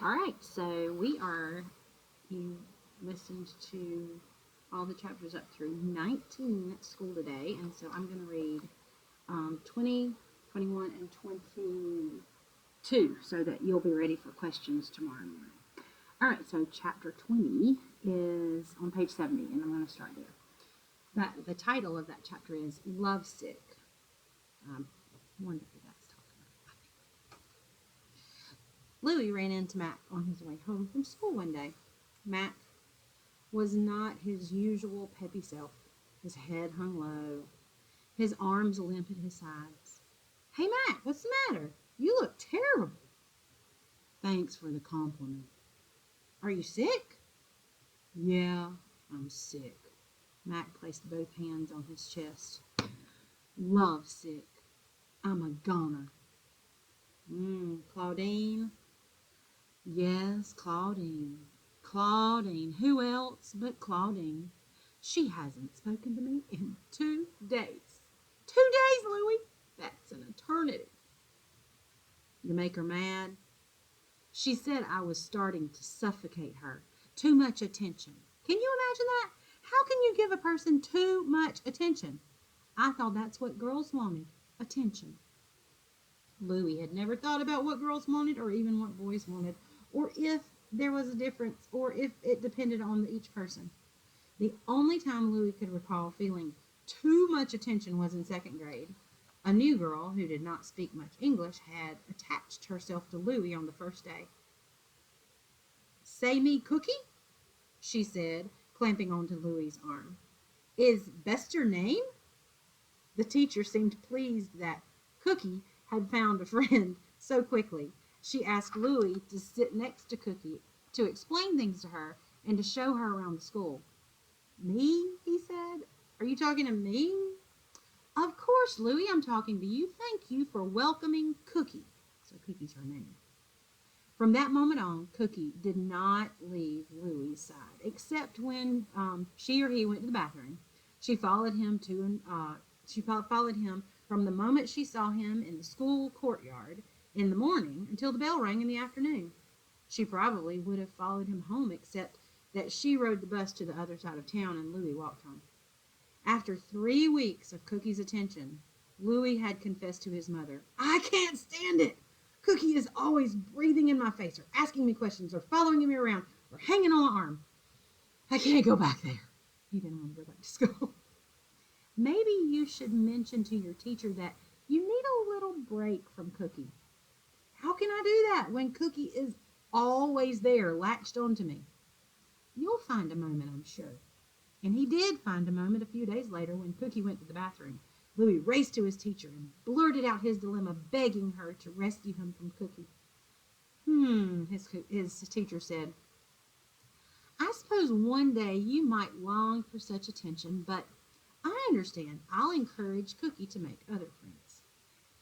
All right, so you listened to all the chapters up through 19 at school today, and so I'm going to read 20, 21, and 22 so that you'll be ready for questions tomorrow morning. All right, so chapter 20 is on page 70, and I'm going to start there. The title of that chapter is Lovesick. I wonder who that's talking about. Louis ran into Mac on his way home from school one day. Mac was not his usual peppy self. His head hung low, his arms limp at his sides. "Hey, Mac, what's the matter? You look terrible." "Thanks for the compliment." "Are you sick?" "Yeah, I'm sick." Mac placed both hands on his chest. "Love sick. I'm a goner." Claudine?" "Yes, Claudine. Claudine. Who else but Claudine? She hasn't spoken to me in 2 days. 2 days, Louis? That's an eternity." "You make her mad?" "She said I was starting to suffocate her. Too much attention. Can you imagine that? How can you give a person too much attention? I thought that's what girls wanted. Attention." Louis had never thought about what girls wanted or even what boys wanted, or if there was a difference, or if it depended on each person. The only time Louis could recall feeling too much attention was in second grade. A new girl, who did not speak much English, had attached herself to Louis on the first day. "Say me Cookie?" she said, clamping onto Louis's arm. "Is best your name?" The teacher seemed pleased that Cookie had found a friend so quickly. She asked Louis to sit next to Cookie, to explain things to her, and to show her around the school. "Me?" he said. "Are you talking to me?" "Of course, Louis, I'm talking to you. Thank you for welcoming Cookie." So Cookie's her name. From that moment on, Cookie did not leave Louis's side, except when she or he went to the bathroom. She followed him followed him from the moment she saw him in the school courtyard in the morning until the bell rang in the afternoon. She probably would have followed him home, except that she rode the bus to the other side of town and Louis walked home. After 3 weeks of Cookie's attention, Louis had confessed to his mother, "I can't stand it. Cookie is always breathing in my face, or asking me questions, or following me around, or hanging on my arm. I can't go back there." He didn't want to go back to school. "Maybe you should mention to your teacher that you need a little break from Cookie." "How can I do that when Cookie is always there, latched onto me?" "You'll find a moment, I'm sure." And he did find a moment a few days later when Cookie went to the bathroom. Louis raced to his teacher and blurted out his dilemma, begging her to rescue him from Cookie. His teacher said, "I suppose one day you might long for such attention, but I understand. I'll encourage Cookie to make other friends."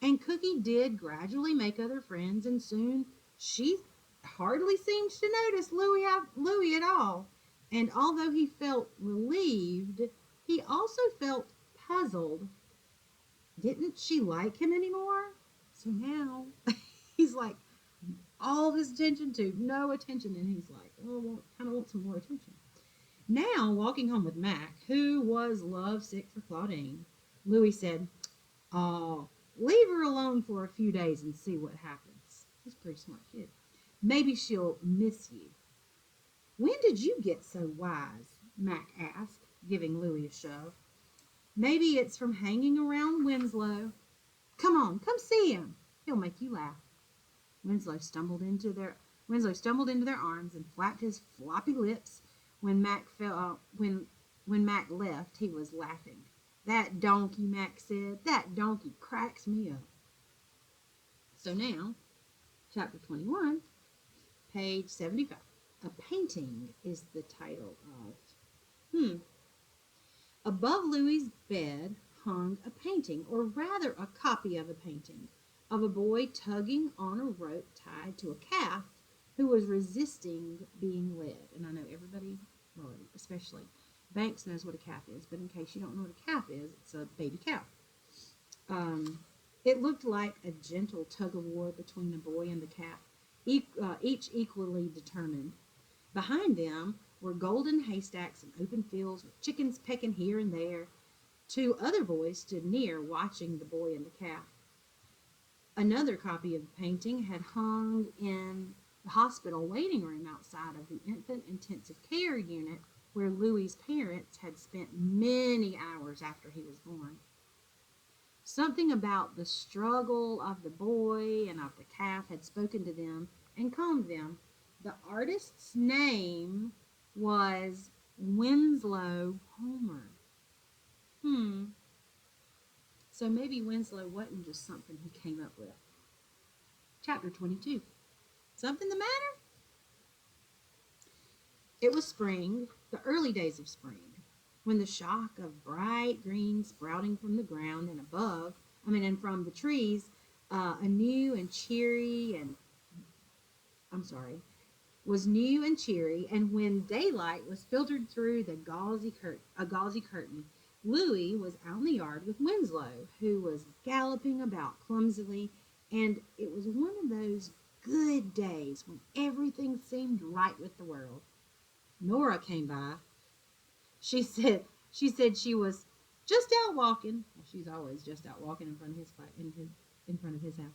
And Cookie did gradually make other friends, and soon she hardly seemed to notice Louis at all. And although he felt relieved, he also felt puzzled. Didn't she like him anymore? So now he's like, all this attention to no attention, and he's like, oh, well, kind of want some more attention. Now, walking home with Mac, who was lovesick for Claudine, Louis said, "Oh, leave her alone for a few days and see what happens." He's a pretty smart kid. "Maybe she'll miss you." "When did you get so wise?" Mac asked, giving Louis a shove. "Maybe it's from hanging around Winslow." Come on, come see him. He'll make you laugh." Winslow stumbled into their arms and flapped his floppy lips. When Mac left, he was laughing. "That donkey," Mac said. "That donkey cracks me up." So now, chapter 21, page 75. A painting is the title of. Above Louis's bed hung a painting, or rather a copy of a painting, of a boy tugging on a rope tied to a calf who was resisting being led. And I know everybody, well, especially Banks, knows what a calf is, but in case you don't know what a calf is, it's a baby cow. It looked like a gentle tug of war between the boy and the calf. each equally determined. Behind them were golden haystacks and open fields with chickens pecking here and there. Two other boys stood near, watching the boy and the calf. Another copy of the painting had hung in the hospital waiting room outside of the infant intensive care unit where Louis's parents had spent many hours after he was born. Something about the struggle of the boy and of the calf had spoken to them and calmed them. The artist's name was Winslow Homer. Hmm. So maybe Winslow wasn't just something he came up with. Chapter 22. Something the matter? It was spring, the early days of spring, when the shock of bright green sprouting from the ground and and from the trees, a new and cheery and I'm sorry, was new and cheery, and when daylight was filtered through a gauzy curtain, Louis was out in the yard with Winslow, who was galloping about clumsily, and it was one of those good days when everything seemed right with the world. Nora came by. She said she was just out walking. Well, she's always just out walking in front of his house,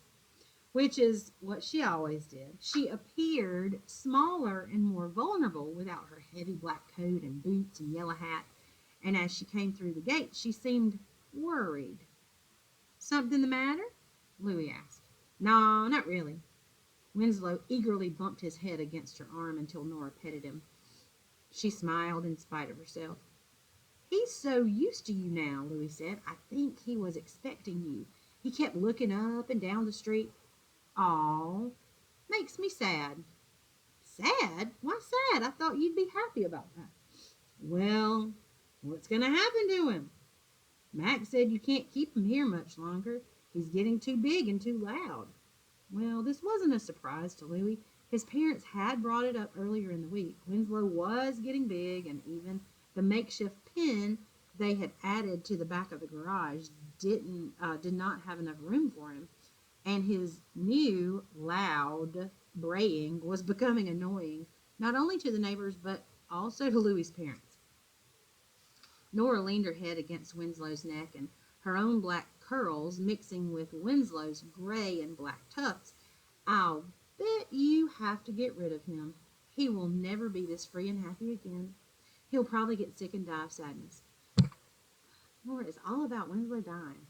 which is what she always did. She appeared smaller and more vulnerable without her heavy black coat and boots and yellow hat. And as she came through the gate, she seemed worried. Something the matter? Louis asked. No, not really. Winslow eagerly bumped his head against her arm until Nora petted him. She smiled in spite of herself. He's so used to you now, Louis said. I think he was expecting you. He kept looking up and down the street. Aw, makes me sad. Sad? Why sad? I thought you'd be happy about that. Well, what's going to happen to him? Max said you can't keep him here much longer. He's getting too big and too loud. Well, this wasn't a surprise to Louis. His parents had brought it up earlier in the week. Winslow was getting big, and even the makeshift pen they had added to the back of the garage did not have enough room for him, and his new loud braying was becoming annoying, not only to the neighbors but also to Louis's parents. Nora leaned her head against Winslow's neck, and her own black curls mixing with Winslow's gray and black tufts. I'll bet you have to get rid of him. He will never be this free and happy again. He'll probably get sick and die of sadness. Nora, it's all about Winslow dying.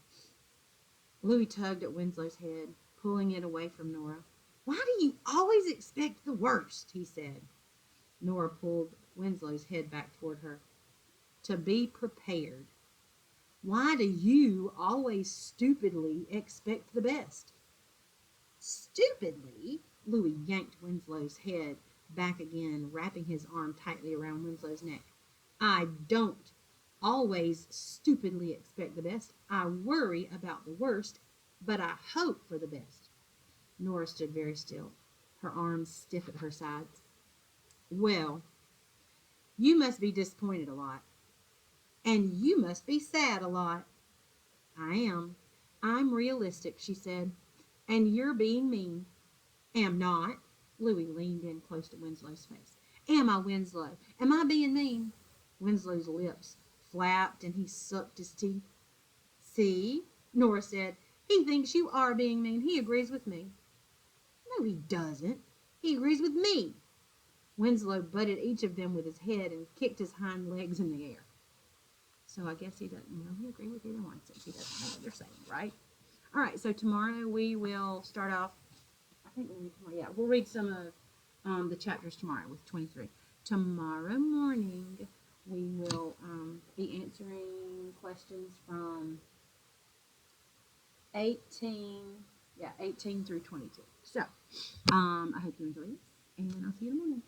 Louis tugged at Winslow's head, pulling it away from Nora. Why do you always expect the worst? He said. Nora pulled Winslow's head back toward her. To be prepared. Why do you always stupidly expect the best? Stupidly? Louis yanked Winslow's head back again, wrapping his arm tightly around Winslow's neck. I don't always stupidly expect the best. I worry about the worst, but I hope for the best. Nora stood very still, her arms stiff at her sides. Well, you must be disappointed a lot. And you must be sad a lot. I am. I'm realistic, she said. And you're being mean. Am not. Louis leaned in close to Winslow's face. Am I, Winslow? Am I being mean? Winslow's lips flapped and he sucked his teeth. See, Nora said, he thinks you are being mean. He agrees with me. No, he doesn't. He agrees with me. Winslow butted each of them with his head and kicked his hind legs in the air. So I guess he doesn't really agree with either one since he doesn't know what they're saying, right? All right, so tomorrow we will start off, I think we'll read tomorrow. Yeah, we'll read some of the chapters tomorrow with 23. Tomorrow morning we will be answering questions from 18 through 22. So I hope you enjoy this, and I'll see you in the morning.